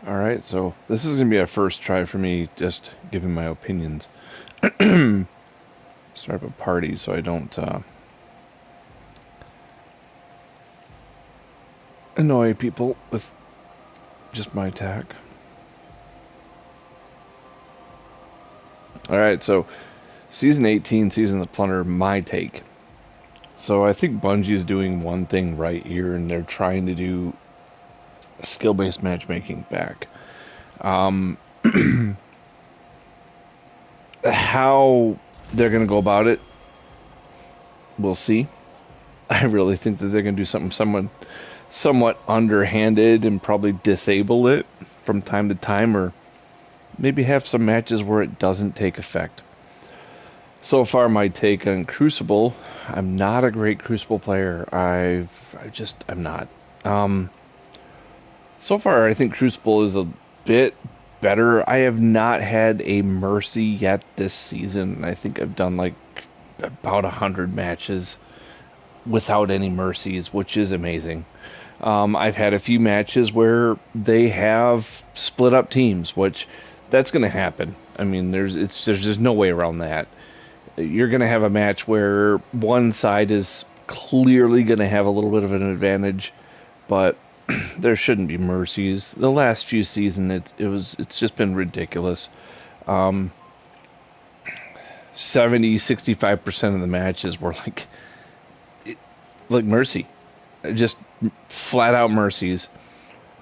Alright, so this is going to be a first try for me just giving my opinions. Start up a party so I don't annoy people with just my attack. Alright, so Season 18, Season of the Plunder, my take. So I think Bungie is doing one thing right here, and they're trying to do skill-based matchmaking back. How they're going to go about it, we'll see. I really think that they're going to do something somewhat underhanded and probably disable it from time to time, or maybe have some matches where it doesn't take effect. So far, my take on Crucible, I'm not a great Crucible player. I'm not. So far, I think Crucible is a bit better. I have not had a Mercy yet this season. I think I've done like about 100 matches without any Mercies, which is amazing. I've had a few matches where they have split up teams, which that's going to happen. I mean, there's just no way around that. You're going to have a match where one side is clearly going to have a little bit of an advantage, but there shouldn't be mercies. The last few seasons, it's just been ridiculous. 65% of the matches were like mercy, just flat out mercies.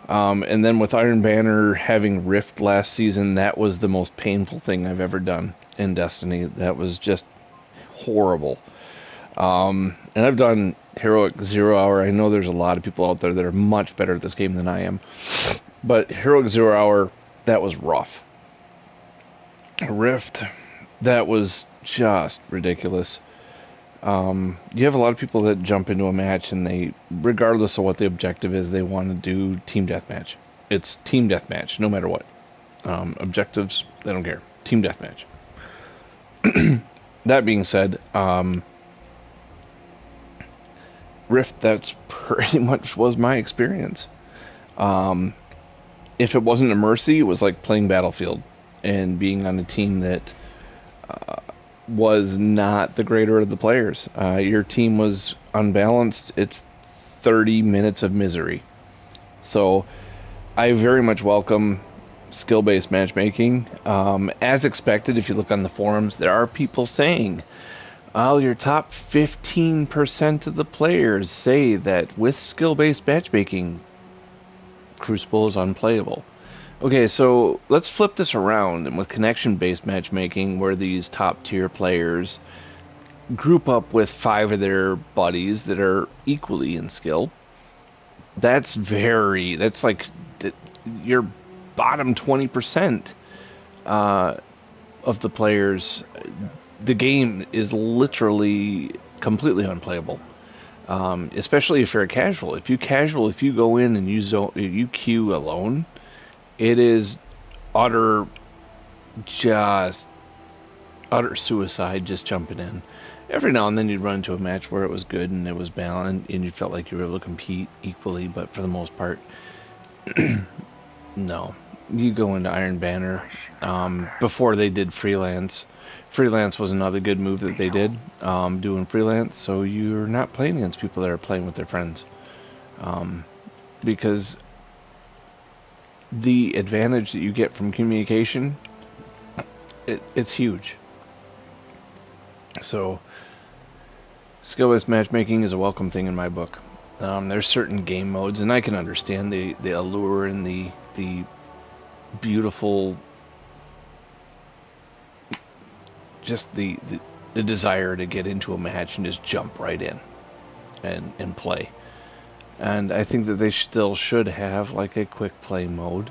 And then with Iron Banner having Rift last season, that was the most painful thing I've ever done in Destiny. That was just horrible. And I've done Heroic Zero Hour. I know there's a lot of people out there that are much better at this game than I am. But Heroic Zero Hour, that was rough. Rift, that was just ridiculous. You have a lot of people that jump into a match and they, regardless of what the objective is, they want to do team deathmatch. It's team deathmatch, no matter what. Objectives, they don't care. Team deathmatch. That being said, Rift, that's pretty much was my experience. If it wasn't a Mercy, it was like playing Battlefield and being on a team that was not the greater of the players. Your team was unbalanced. It's 30 minutes of misery. So I very much welcome skill-based matchmaking. As expected, if you look on the forums, there are people saying, "Oh, your top 15% of the players say that with skill-based matchmaking, Crucible is unplayable." Okay, so let's flip this around, and with connection-based matchmaking, where these top-tier players group up with 5 of their buddies that are equally in skill, that's like your bottom 20% of the players. The game is literally completely unplayable. Especially if you're a casual. If you go in and you queue alone, it is utter, just utter suicide just jumping in. Every now and then you'd run into a match where it was good and it was balanced and you felt like you were able to compete equally, but for the most part, no. You go into Iron Banner. Before they did Freelance. Freelance was another good move that they did, doing Freelance, so you're not playing against people that are playing with their friends. Because the advantage that you get from communication, it's huge. So, skill-based matchmaking is a welcome thing in my book. There's certain game modes, and I can understand the allure and the beautiful, just the desire to get into a match and just jump right in and play. And I think that they still should have like a quick play mode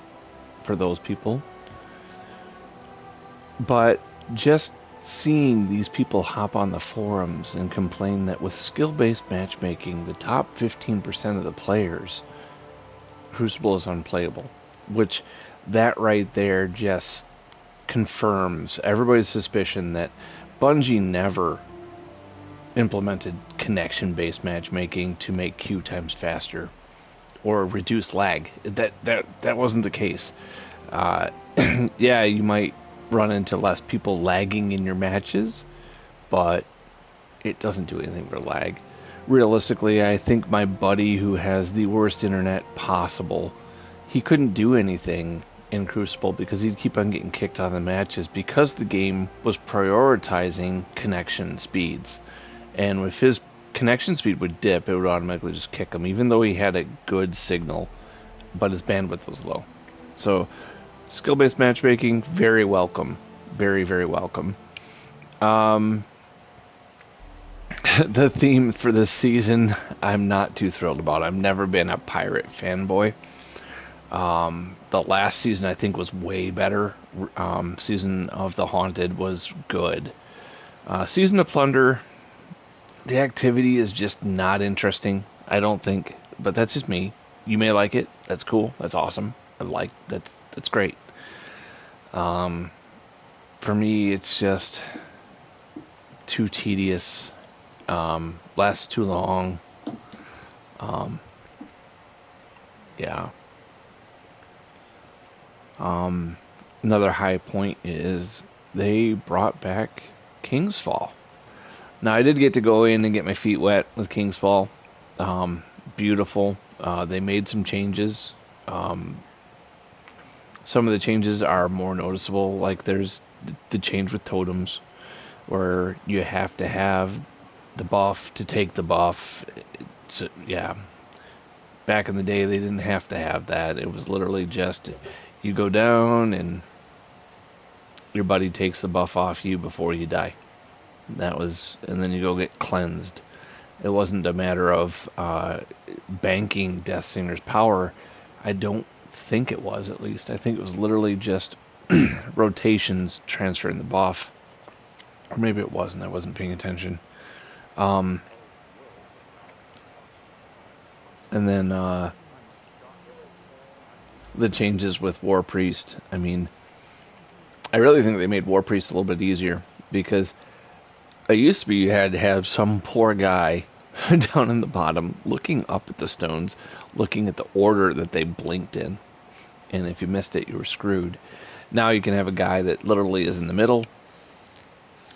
for those people. But just seeing these people hop on the forums and complain that with skill-based matchmaking, the top 15% of the players, Crucible is unplayable. Which, that right there just confirms everybody's suspicion that Bungie never implemented connection-based matchmaking to make queue times faster or reduce lag. That wasn't the case. Uh, yeah, you might run into less people lagging in your matches, but it doesn't do anything for lag. Realistically, I think my buddy who has the worst internet possible, he couldn't do anything in Crucible because he'd keep on getting kicked out of the matches because the game was prioritizing connection speeds. And if his connection speed would dip, it would automatically just kick him, even though he had a good signal, but his bandwidth was low. So, skill-based matchmaking, very welcome. Very, very welcome. The theme for this season, I'm not too thrilled about. I've never been a pirate fanboy. The last season I think was way better. Season of the Haunted was good. Season of Plunder, the activity is just not interesting, I don't think. But that's just me. You may like it. That's cool. That's awesome. That's great. For me, it's just too tedious. Lasts too long. Yeah. Another high point is they brought back King's Fall. Now, I did get to go in and get my feet wet with King's Fall. Beautiful. They made some changes. Some of the changes are more noticeable, like there's the change with totems, where you have to have the buff to take the buff. So, yeah. Back in the day, they didn't have to have that. It was literally just you go down and your buddy takes the buff off you before you die. And then you go get cleansed. It wasn't a matter of banking Deathsinger's power. I don't think it was, at least. I think it was literally just rotations transferring the buff. Or maybe it wasn't. I wasn't paying attention. And then the changes with War Priest. I mean, I really think they made War Priest a little bit easier, because it used to be you had to have some poor guy down in the bottom looking up at the stones, looking at the order that they blinked in. And if you missed it, you were screwed. Now you can have a guy that literally is in the middle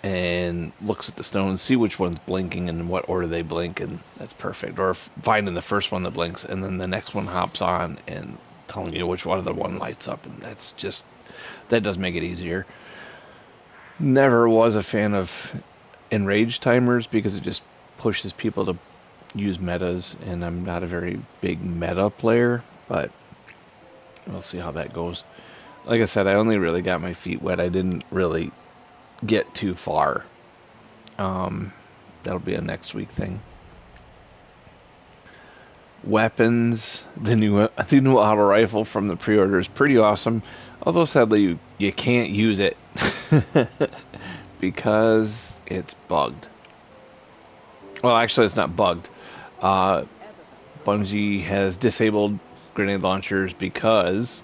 and looks at the stones, see which one's blinking and in what order they blink, and that's perfect. Or finding the first one that blinks, and then the next one hops on and telling you which one of the one lights up, and that does make it easier. Never was a fan of enrage timers because it just pushes people to use metas, and I'm not a very big meta player, but we'll see how that goes. Like I said, I only really got my feet wet. I didn't really get too far. That'll be a next week thing. Weapons, the new auto rifle from the pre-order is pretty awesome, although sadly you can't use it because it's bugged. Well, actually it's not bugged. Bungie has disabled grenade launchers because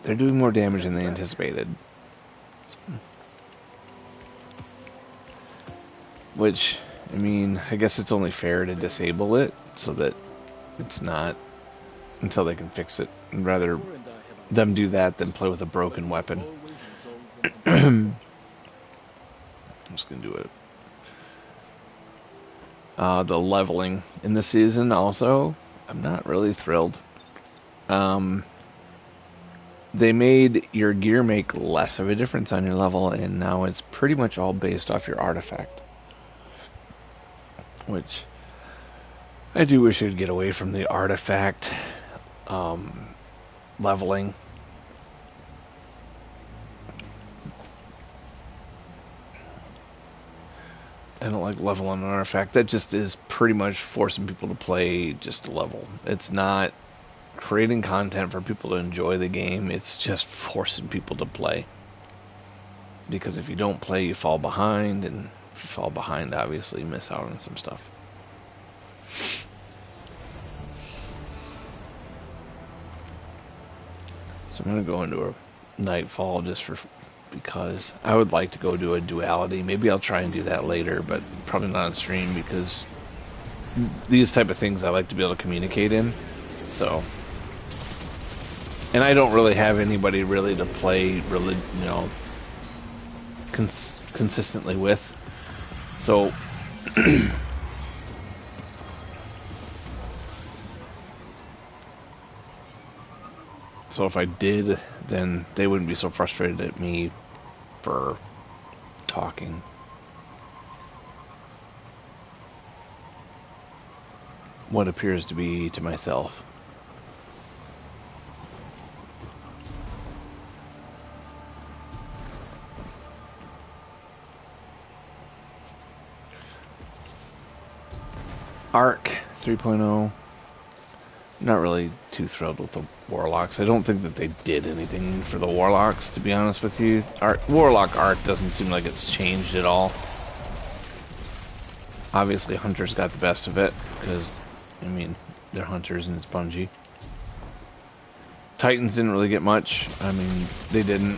they're doing more damage than they anticipated. Which, I mean, I guess it's only fair to disable it so that it's not until they can fix it. I'd rather them do that than play with a broken weapon. I'm just going to do it. The leveling in the season also, I'm not really thrilled. They made your gear make less of a difference on your level, and now it's pretty much all based off your artifact. Which I do wish it would get away from the artifact leveling. I don't like leveling an artifact. That just is pretty much forcing people to play just a level. It's not creating content for people to enjoy the game. It's just forcing people to play. Because if you don't play, you fall behind, and if you fall behind, obviously you miss out on some stuff. So I'm going to go into a Nightfall just because I would like to go do a duality. Maybe I'll try and do that later, but probably not on stream, because these type of things I like to be able to communicate in. So And I don't really have anybody really to play really, consistently with. So so if I did, then they wouldn't be so frustrated at me for talking. What appears to be to myself. Arc 3.0. Not really too thrilled with the Warlocks. I don't think that they did anything for the Warlocks, to be honest with you. Warlock Arc doesn't seem like it's changed at all. Obviously, Hunters got the best of it, because, I mean, they're Hunters and it's Bungie. Titans didn't really get much. I mean, they didn't.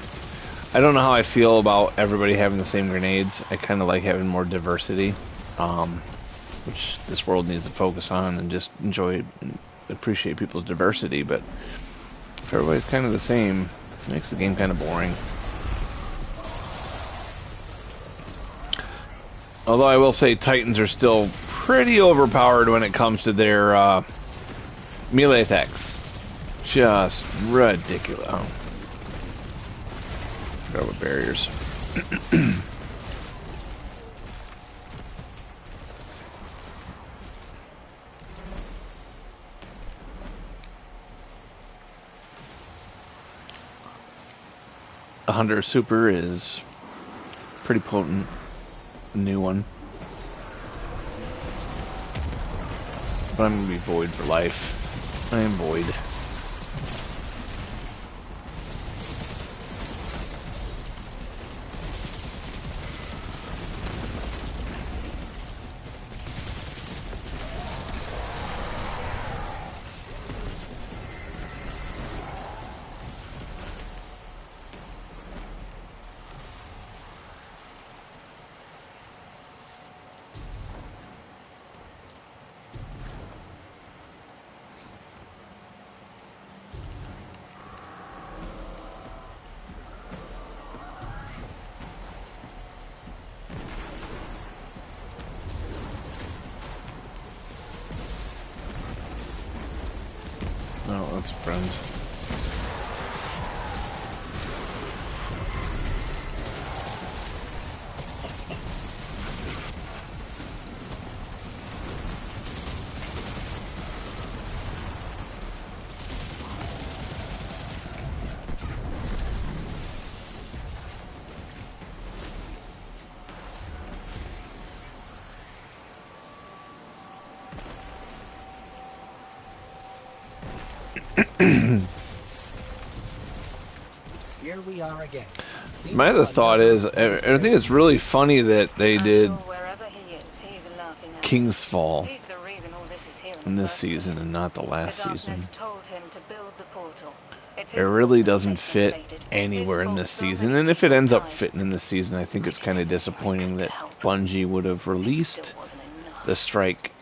I don't know how I feel about everybody having the same grenades. I kind of like having more diversity, which this world needs to focus on, and just enjoy and appreciate people's diversity. But if everybody's kind of the same, it makes the game kind of boring. Although I will say Titans are still pretty overpowered when it comes to their melee attacks. Just ridiculous. Oh. Forgot about barriers. The Hunter Super is pretty potent. A new one. But I'm gonna be Void for life. I am Void. Oh, that's a friend. Here we are again. My other thought is, I think it's really funny that they did King's Fall in this season and not the last season. It really doesn't fit anywhere in this season, and if it ends up fitting in this season, I think it's kind of disappointing that Bungie would have released the strike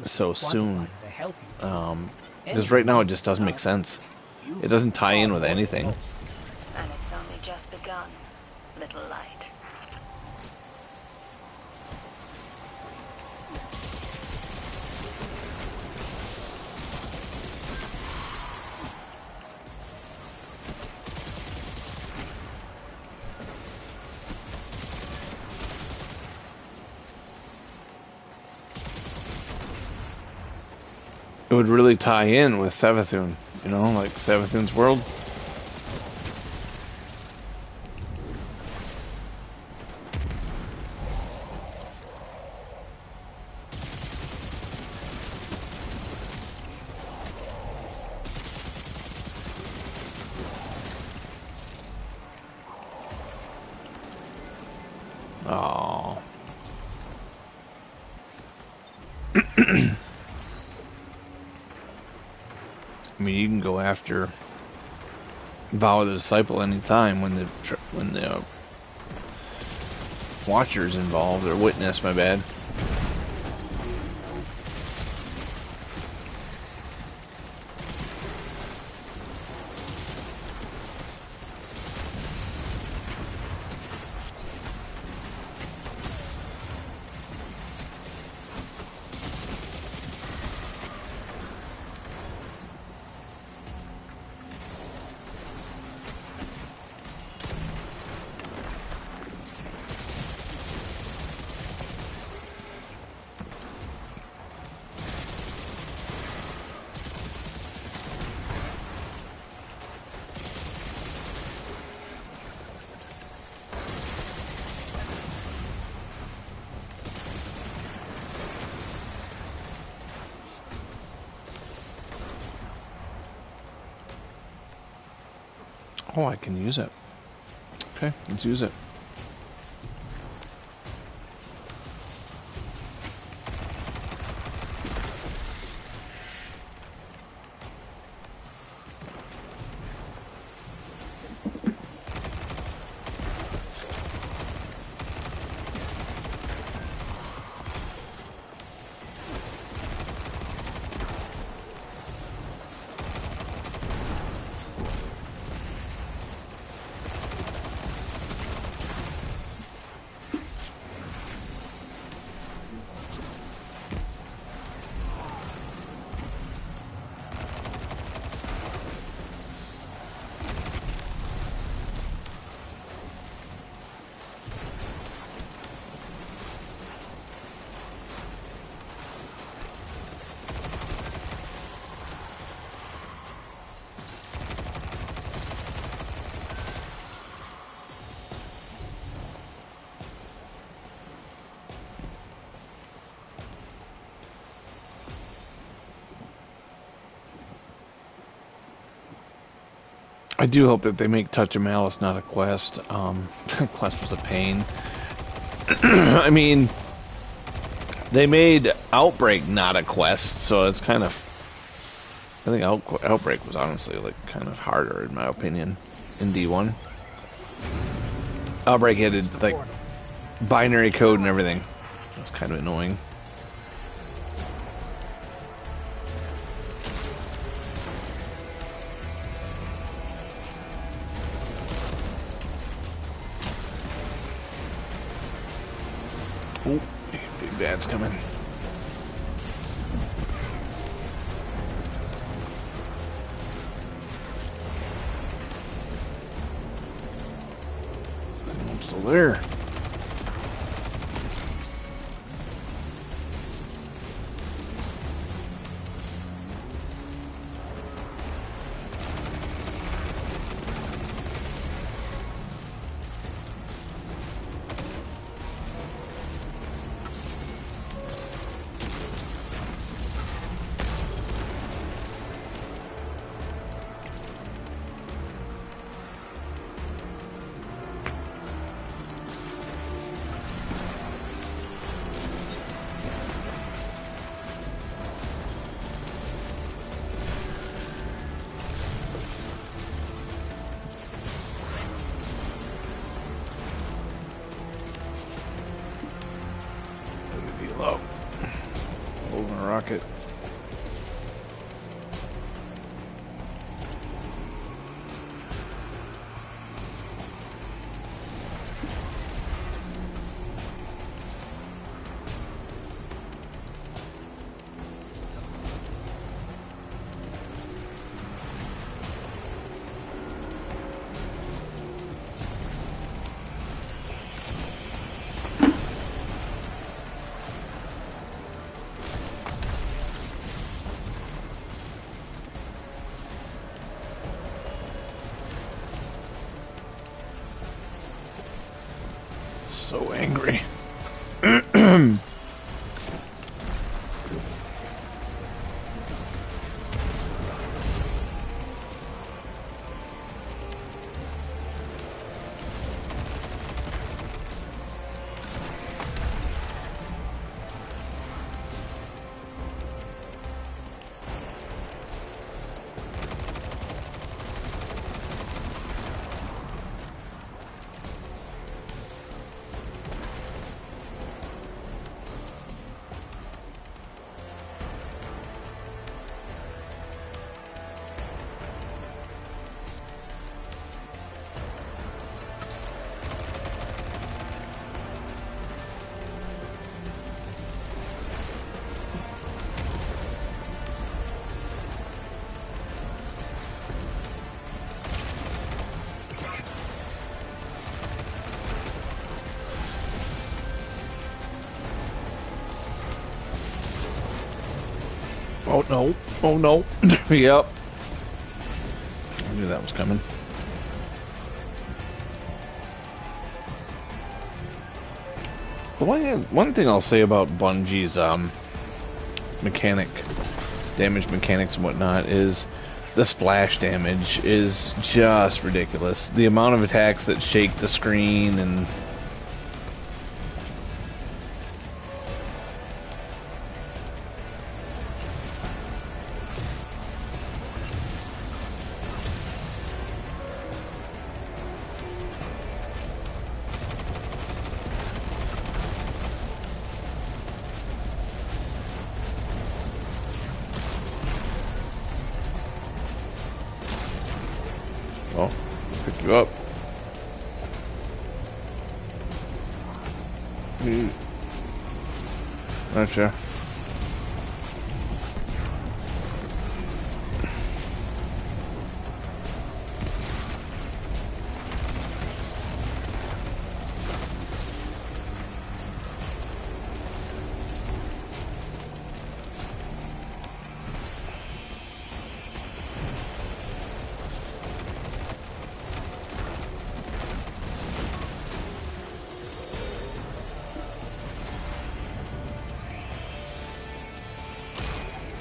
so soon. Because right now it just doesn't make sense. It doesn't tie in with anything. And it's only just begun, little light. It would really tie in with Savathûn, you know, like Savathûn's world. Oh. I mean, you can go after Vow of the Disciple anytime when the Watcher's involved, or Witness, my bad. Oh, I can use it. Okay, let's use it. I do hope that they make Touch of Malice not a quest. Quest was a pain. I mean, they made Outbreak not a quest, so it's kind of... I think Outbreak was honestly like kind of harder in my opinion in D1. Outbreak had like binary code and everything. It was kind of annoying. Oh, big bad's coming. I'm still there. Low. Loading a rocket. So angry. Oh no. Oh no. Yep. I knew that was coming. But one thing I'll say about Bungie's damage mechanics and whatnot is the splash damage is just ridiculous. The amount of attacks that shake the screen and... Oh, pick you up. Gotcha.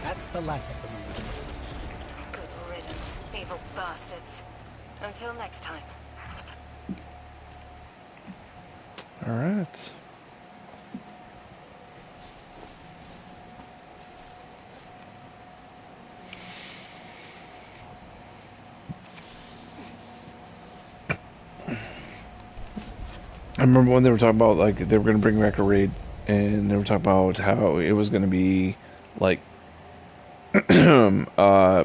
That's the last of them. Good riddance, evil bastards. Until next time. All right. I remember when they were talking about, like, they were going to bring back a raid, and they were talking about how it was going to be like uh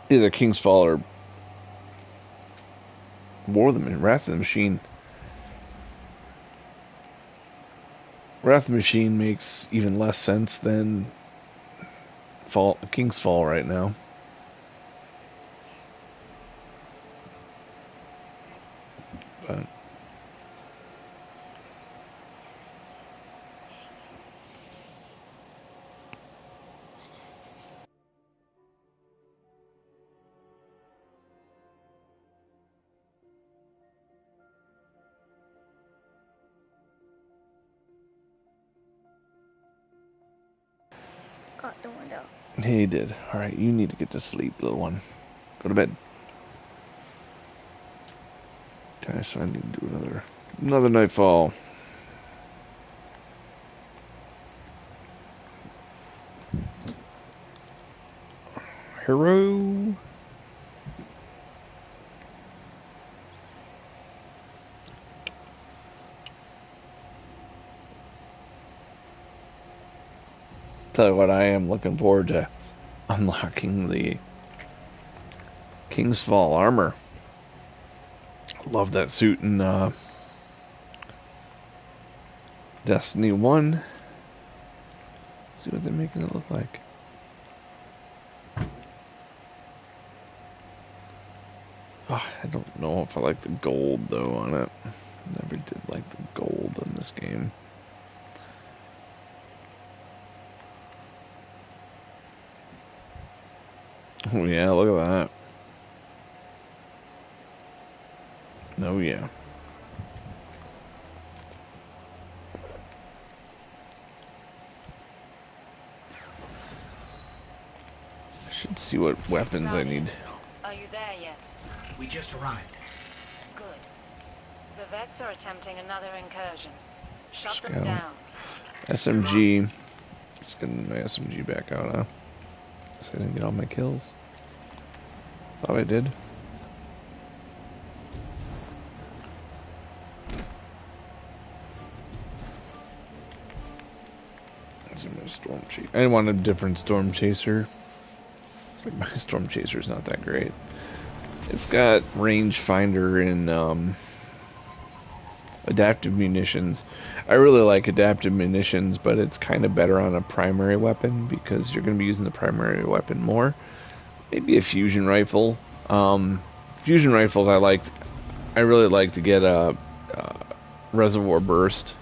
either King's Fall or Wrath of the Machine. Wrath of the Machine makes even less sense than King's Fall right now. But Got the window. he did. Alright, you need to get to sleep, little one. Go to bed. Okay, so I need to do another Nightfall. Hero. Tell you what, I am looking forward to unlocking the King's Fall armor. Love that suit in Destiny 1. Let's see what they're making it look like. Oh, I don't know if I like the gold though on it. Never did like the gold in this game. Oh yeah, look at that. Oh yeah. I should see what weapons I need. Are you there yet? We just arrived. Good. The Vex are attempting another incursion. Shut Scout. them down. SMG. Let's get my SMG back out, huh? Guess I didn't get all my kills. Thought I did. Storm Chaser. I want a different Storm Chaser. It's like my Storm Chaser's not that great. It's got rangefinder and adaptive munitions. I really like adaptive munitions, but it's kind of better on a primary weapon because you're going to be using the primary weapon more. Maybe a fusion rifle. Fusion rifles I really like to get a reservoir burst.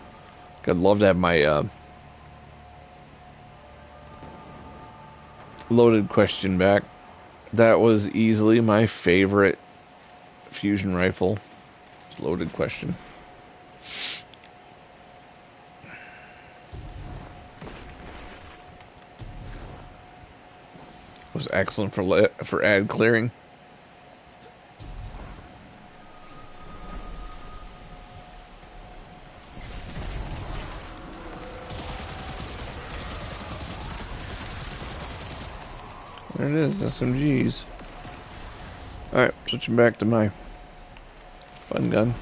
I'd love to have my loaded question back. That was easily my favorite fusion rifle. Loaded question. was excellent for ad clearing. There it is, SMGs. Alright, switching back to my fun gun.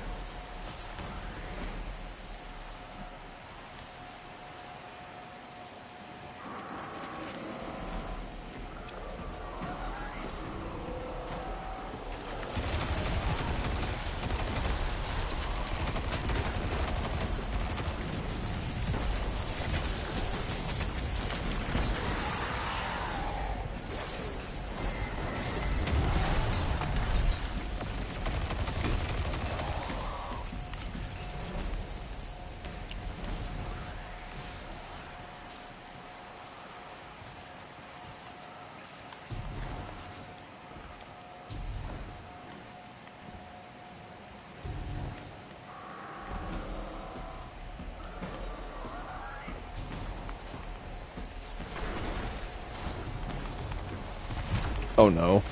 Oh no.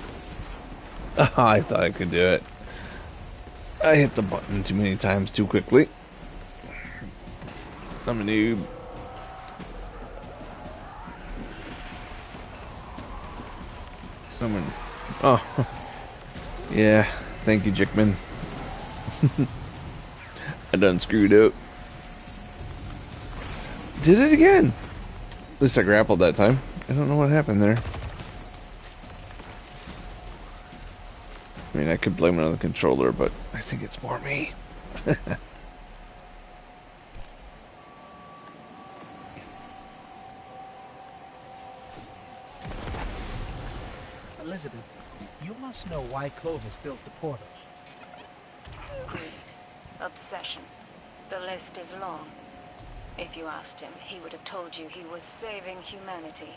I thought I could do it. I hit the button too many times too quickly. I'm a noob. Oh. Yeah, thank you, Jickman. I done screwed up. Did it again! At least I grappled that time. I don't know what happened there. I mean, I could blame it on the controller, but I think it's more me. Elizabeth, you must know why Clovis built the portal. Greed. Obsession. The list is long. If you asked him, he would have told you he was saving humanity.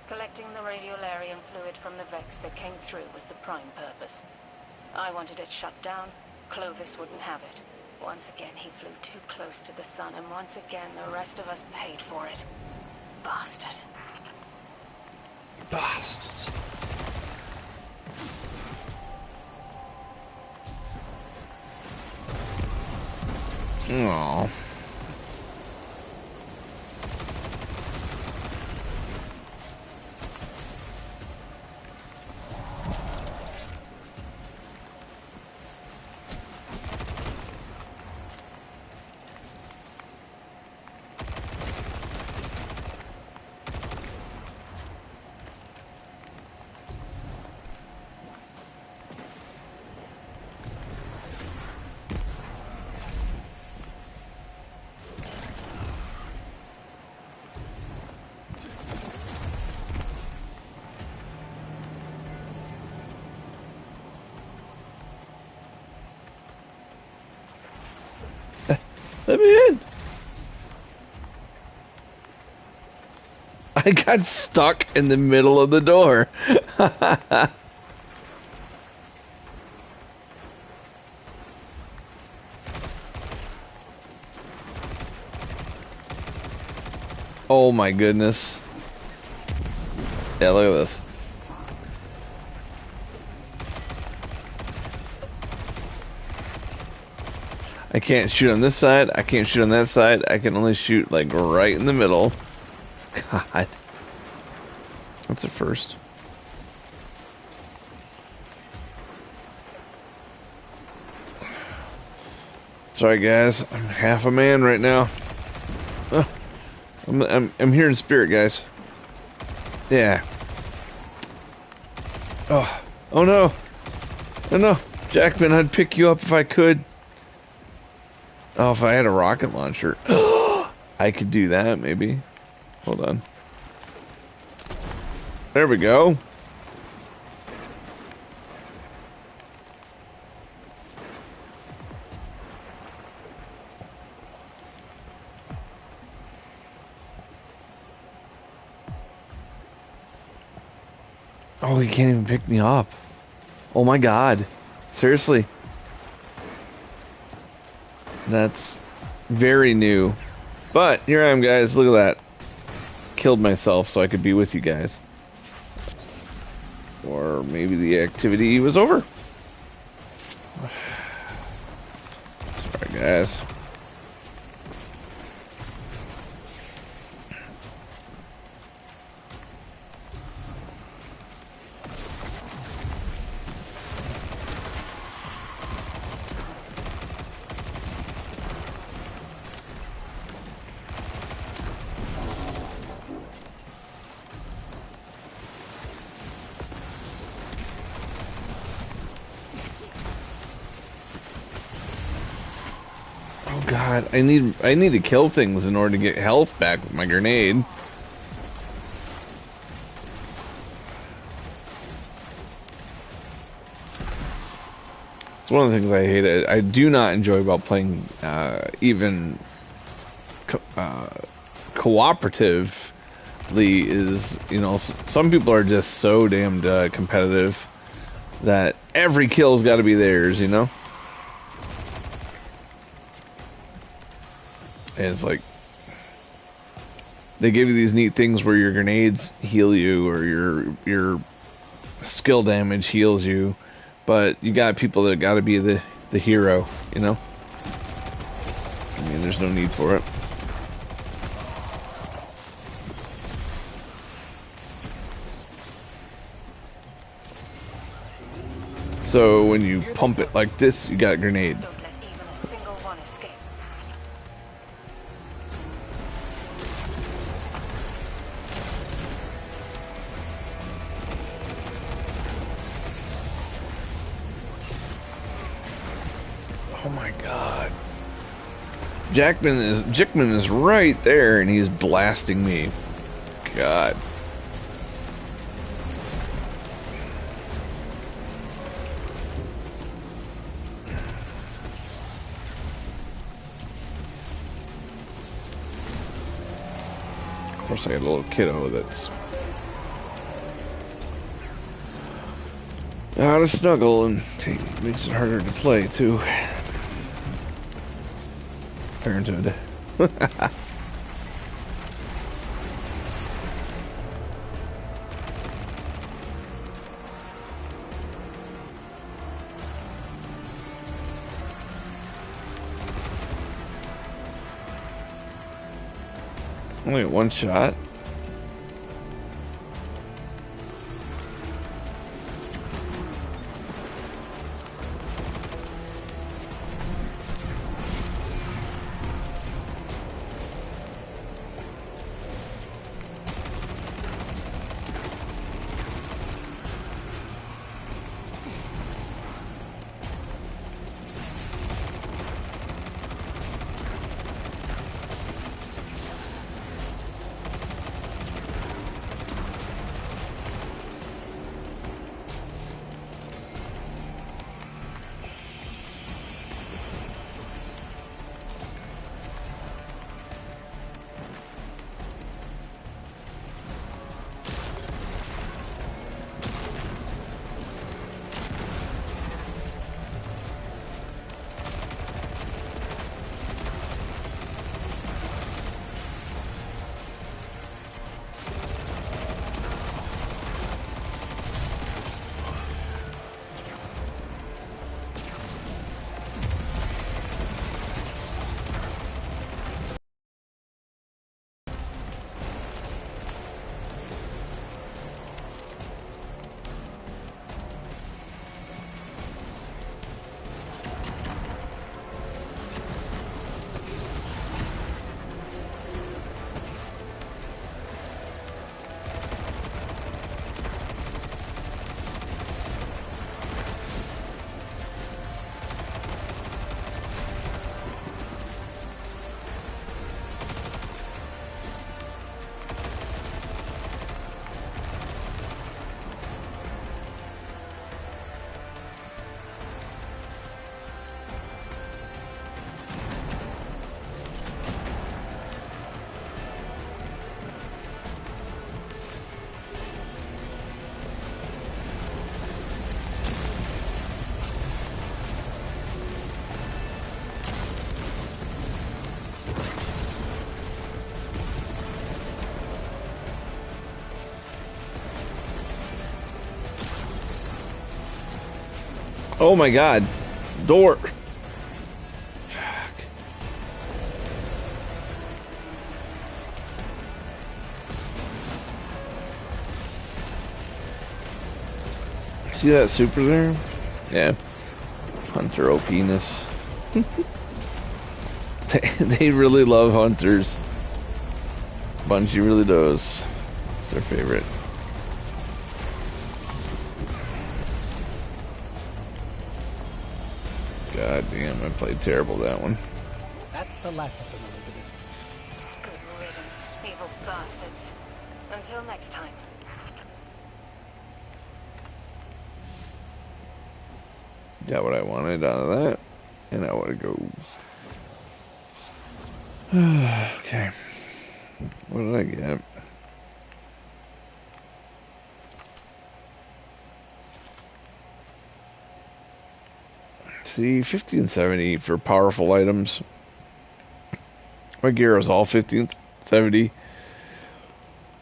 Collecting the radiolarian fluid from the Vex that came through was the prime purpose. I wanted it shut down. Clovis wouldn't have it. Once again, he flew too close to the sun, and once again, the rest of us paid for it. Bastard. Bastards. Aww. Let me in. I got stuck in the middle of the door. Oh my goodness. Yeah, look at this. I can't shoot on this side, I can't shoot on that side, I can only shoot like right in the middle. God. That's a first. Sorry guys, I'm half a man right now. I'm here in spirit, guys. Yeah. Oh no. Oh no. Jackman, I'd pick you up if I could. Oh, if I had a rocket launcher. I could do that, maybe. Hold on. There we go. Oh, he can't even pick me up. Oh my god. Seriously. That's very new. But here I am, guys. Look at that. Killed myself so I could be with you guys. Or maybe the activity was over. Sorry, guys. Oh god, I need to kill things in order to get health back with my grenade. It's one of the things I hate. I do not enjoy about playing even cooperatively is, you know, some people are just so damned competitive that every kill's got to be theirs, you know? And it's like they give you these neat things where your grenades heal you or your skill damage heals you, but you got people that got to be the hero, you know? I mean, there's no need for it. So when you pump it like this, you got a grenade. Don't let even a single one escape. Oh my god. Jickman is right there and he's blasting me. God. Of course I got a little kiddo that's out of snuggle and makes it harder to play too. Parenthood. Only one shot. Oh my god. Door. Fuck. See that super there? Yeah. Hunter OP-ness. They really love hunters. Bungie really does. It's their favorite. God damn, I played terrible that one. That's the last of them, Elizabeth. Good riddance, evil bastards. Until next time. Got what I wanted out of that. And out it goes. Okay. What did I get? See, 50 and 70 for powerful items. My gear is all 50 and 70.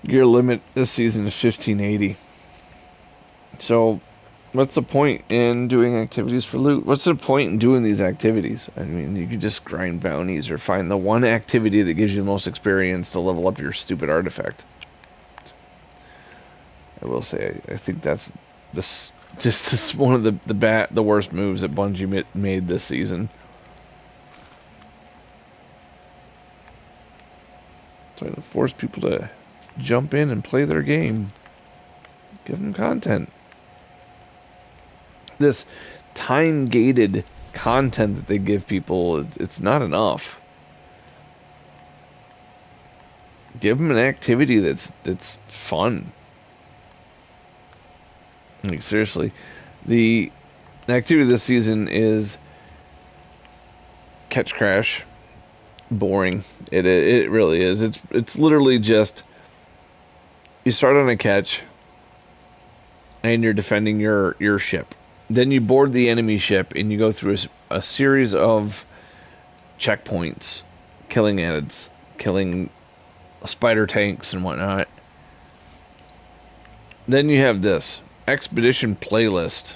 Gear limit this season is 1580. So, what's the point in doing activities for loot? What's the point in doing these activities? I mean, you could just grind bounties or find the one activity that gives you the most experience to level up your stupid artifact. I will say, I think that's just one of the worst moves that Bungie made this season. Trying to force people to jump in and play their game. Give them content. This time-gated content that they give people, it's not enough. Give them an activity that's fun. Like, seriously, the activity this season is catch crash. Boring. It really is. It's literally just you start on a catch and you're defending your ship. Then you board the enemy ship and you go through a series of checkpoints, killing ads, killing spider tanks and whatnot. Then you have this expedition playlist,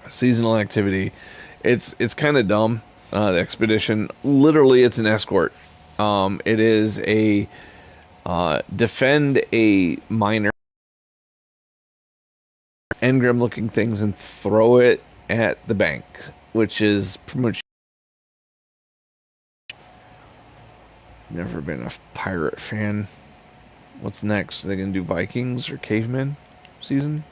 seasonal activity. It's kind of dumb. The expedition, literally, it's an escort. It is a defend a miner, engram looking things, and throw it at the bank, which is pretty much. Never been a pirate fan. What's next? Are they gonna do Vikings or cavemen season?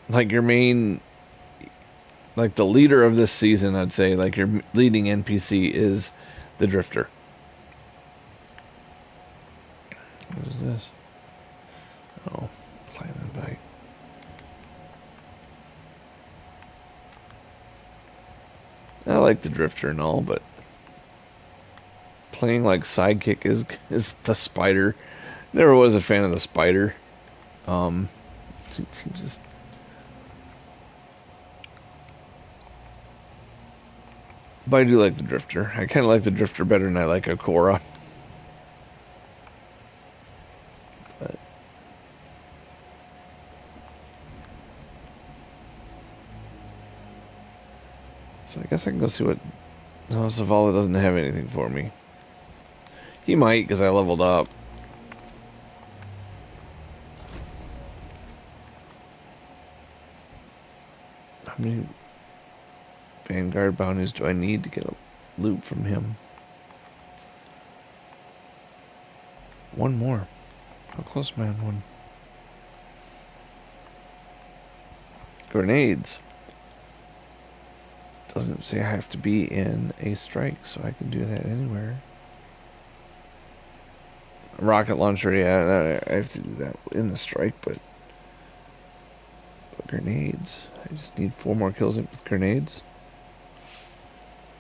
Like your main, like the leader of this season, I'd say, like your leading NPC is the Drifter. What is this? Oh, Planet Bite. I like the Drifter and all, but playing like sidekick is the Spider. Never was a fan of the Spider. Seems just. But I do like the Drifter. I kind of like the Drifter better than I like Ikora. But so I guess I can go see what. No, Zavala doesn't have anything for me. He might, because I leveled up. How many Vanguard bounties do I need to get a loot from him? One more. How close am I on one? Grenades. Doesn't say I have to be in a strike, so I can do that anywhere. Rocket launcher, yeah, I have to do that in the strike, but grenades. I just need 4 more kills with grenades.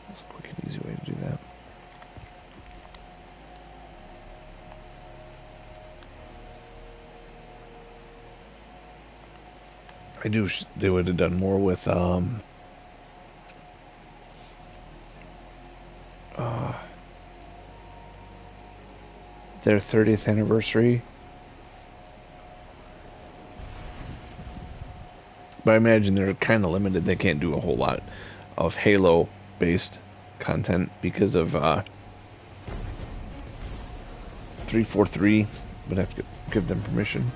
That's a quick and easy way to do that. I do wish they would have done more with their 30th anniversary But I imagine they're kind of limited. They can't do a whole lot of Halo-based content because of 343. Would have to give them permission.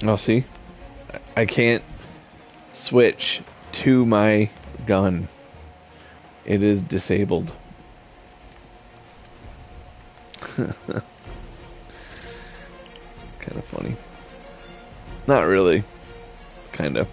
Oh, see? I can't switch to my gun. It is disabled. Kind of funny. Not really. Kind of.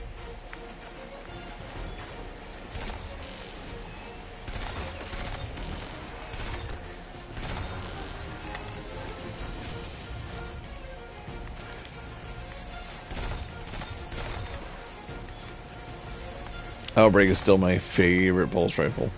Outbreak is still my favorite pulse rifle.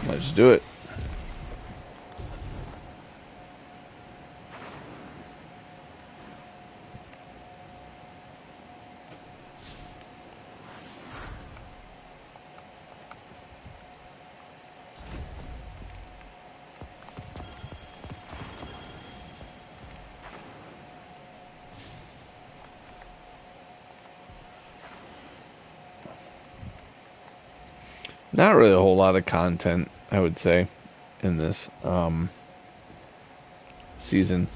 Let's do it. Not really a whole lot of content, I would say, in this season.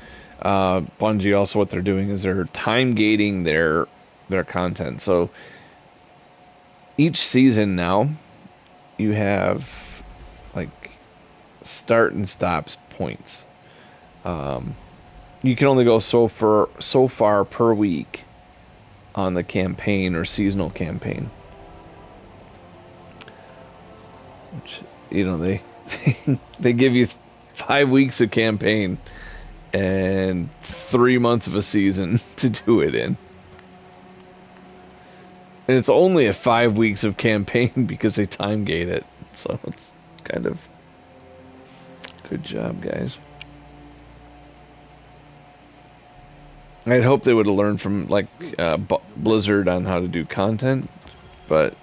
Bungie also, what they're doing is they're time gating their content. So each season now, you have like start and stops points. You can only go so far per week on the campaign or seasonal campaign. Which, you know, they give you 5 weeks of campaign and 3 months of a season to do it in. And it's only a 5 weeks of campaign because they time gate it. So it's kind of good job, guys. I'd hope they would have learned from like Blizzard on how to do content, but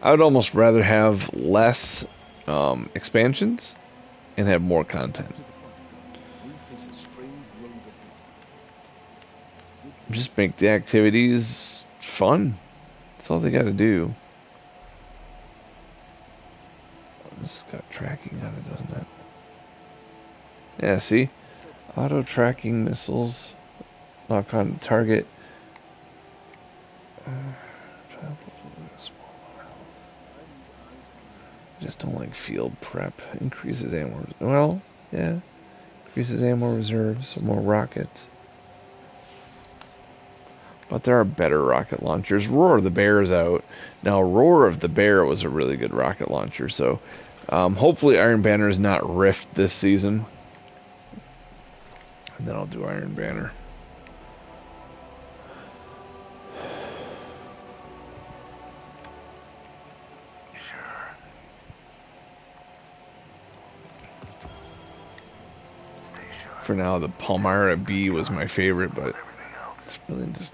I would almost rather have less expansions and have more content. Just make the activities fun. That's all they got to do. This got tracking on it, doesn't it? Yeah, see? Auto tracking missiles. Knock on target. Just don't like field prep. Increases ammo. Well, yeah. Increases ammo reserves. Some more rockets. But there are better rocket launchers. Roar of the Bear is out. Now, Roar of the Bear was a really good rocket launcher. So, hopefully Iron Banner is not Rift this season. And then I'll do Iron Banner. For now, the Palmyra B was my favorite, but it's really just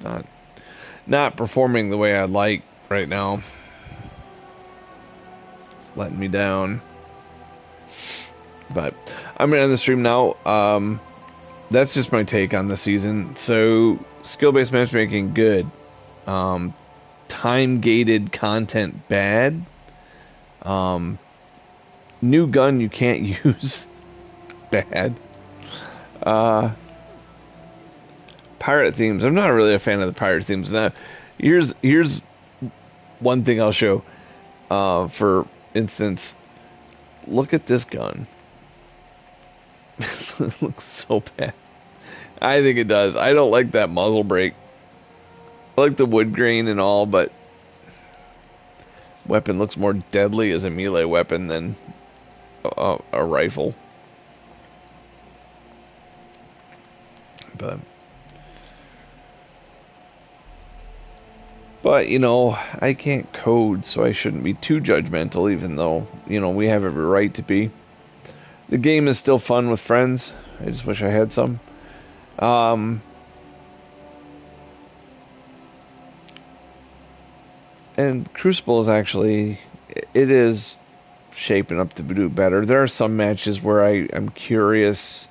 not performing the way I'd like right now. It's letting me down. But I'm gonna end the stream now. That's just my take on the season. So skill-based matchmaking, good. Time-gated content, bad. New gun you can't use, bad. Pirate themes. I'm not really a fan of the pirate themes. Now, here's one thing I'll show. For instance, look at this gun. It looks so bad. I think it does. I don't like that muzzle brake. I like the wood grain and all, but weapon looks more deadly as a melee weapon than a rifle. But you know, I can't code, so I shouldn't be too judgmental, even though, you know, we have every right to be. The game is still fun with friends. I just wish I had some. And Crucible is actually, it is shaping up to do better. There are some matches where I'm curious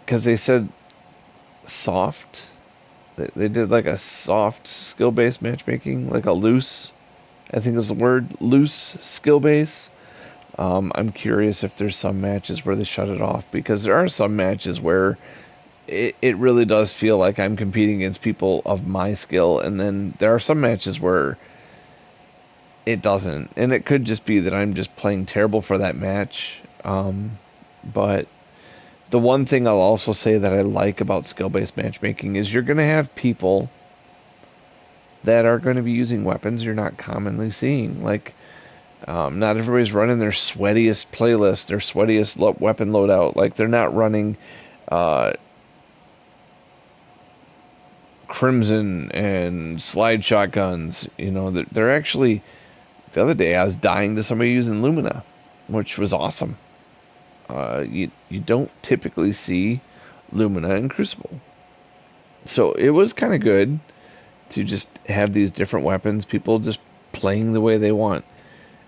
because they said soft. They did like a soft skill based matchmaking, like a loose, I think is the word, loose skill base. I'm curious if there's some matches where they shut it off, because there are some matches where it really does feel like I'm competing against people of my skill, and then there are some matches where it doesn't, and it could just be that I'm just playing terrible for that match. But the one thing I'll also say that I like about skill-based matchmaking is you're going to have people that are going to be using weapons you're not commonly seeing. Like, not everybody's running their sweatiest playlist, their sweatiest weapon loadout. Like, they're not running Crimson and slide shotguns. You know, they're actually... The other day I was dying to somebody using Lumina, which was awesome. You don't typically see Lumina in Crucible. So it was kind of good to just have these different weapons, people just playing the way they want.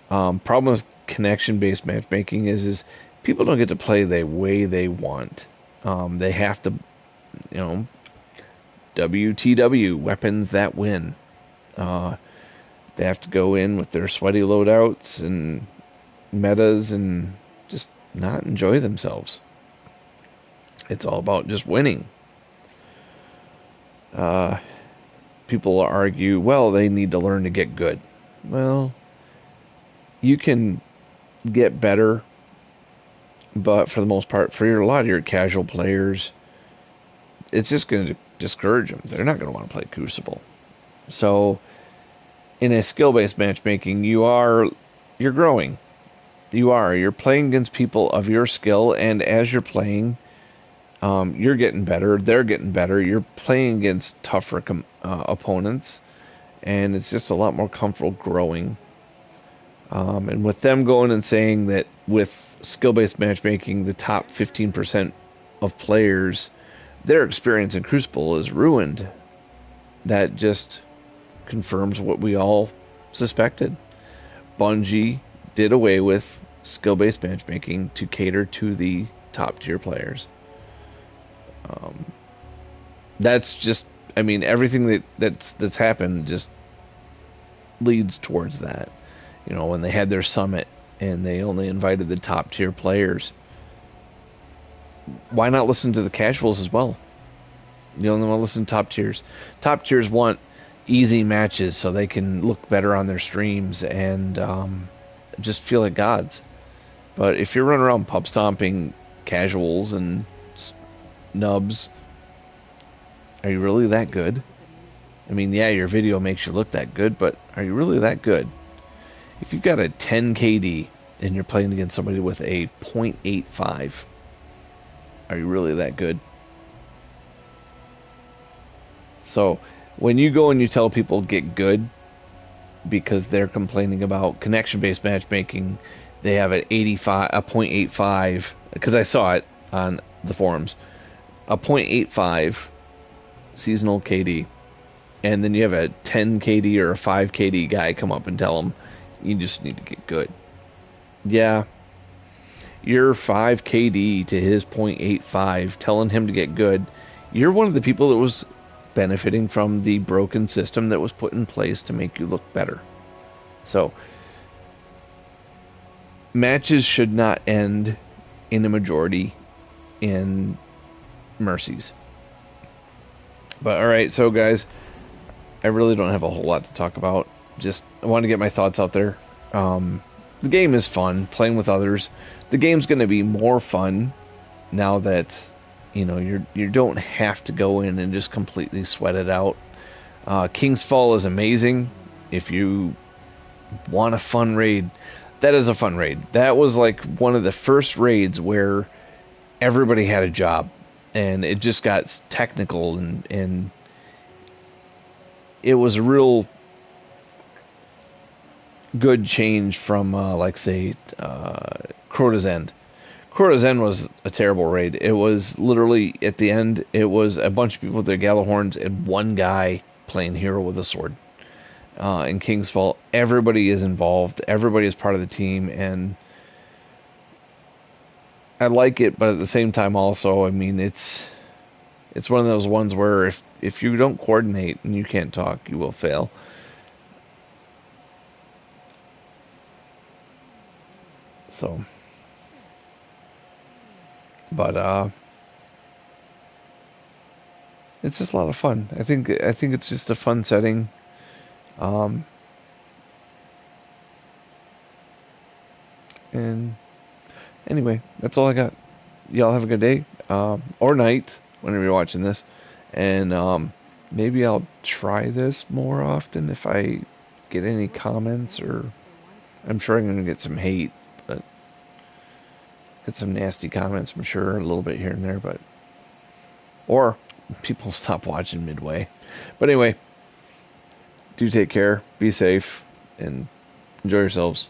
Problem with connection-based matchmaking is people don't get to play the way they want. They have to, you know, WTW, weapons that win. They have to go in with their sweaty loadouts and metas and just not enjoy themselves. It's all about just winning. People argue, well, they need to learn to get good. Well, you can get better, but for the most part, for a lot of your casual players, it's just going to discourage them. They're not going to want to play Crucible. So, in a skill-based matchmaking, you're growing. You're playing against people of your skill, and as you're playing, you're getting better, they're getting better, you're playing against tougher opponents, and it's just a lot more comfortable growing. And with them going and saying that with skill-based matchmaking, the top 15% of players, their experience in Crucible is ruined, that just confirms what we all suspected. Bungie did away with skill-based matchmaking to cater to the top-tier players. That's just, I mean, everything that's happened just leads towards that. You know, when they had their summit and they only invited the top-tier players, why not listen to the casuals as well? You only want to listen to top tiers. Top tiers want easy matches so they can look better on their streams and just feel like gods. But if you're running around pub stomping casuals and nubs, are you really that good? I mean, yeah, your video makes you look that good, but are you really that good? If you've got a 10 KD and you're playing against somebody with a 0.85, are you really that good? So when you go and you tell people get good because they're complaining about connection-based matchmaking, they have a 0.85, because I saw it on the forums, a 0.85 seasonal KD, and then you have a 10 KD or a 5 KD guy come up and tell them you just need to get good. Yeah, your 5 KD to his 0.85 telling him to get good, you're one of the people that was benefiting from the broken system that was put in place to make you look better. So matches should not end in a majority in mercies. But alright, so guys, I really don't have a whole lot to talk about. Just I want to get my thoughts out there. The game is fun, playing with others. The game's going to be more fun now that, you know, you don't have to go in and just completely sweat it out. King's Fall is amazing. If you want a fun raid, that is a fun raid. That was like one of the first raids where everybody had a job, and it just got technical, and it was a real good change from like say Crota's End, Corazon was a terrible raid. It was literally, at the end, it was a bunch of people with their Gallahorns and one guy playing hero with a sword. In Kingsfall, everybody is involved. Everybody is part of the team, and I like it, but at the same time, also, I mean, it's one of those ones where if you don't coordinate and you can't talk, you will fail. So, but it's just a lot of fun. I think it's just a fun setting. Um, and anyway, that's all I got. Y'all have a good day or night whenever you're watching this, and maybe I'll try this more often if I get any comments, or I'm sure I'm gonna get some hate, but get some nasty comments, I'm sure, a little bit here and there, but or people stop watching midway. But anyway, do take care, be safe, and enjoy yourselves.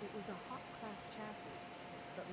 It was a hot class chassis, but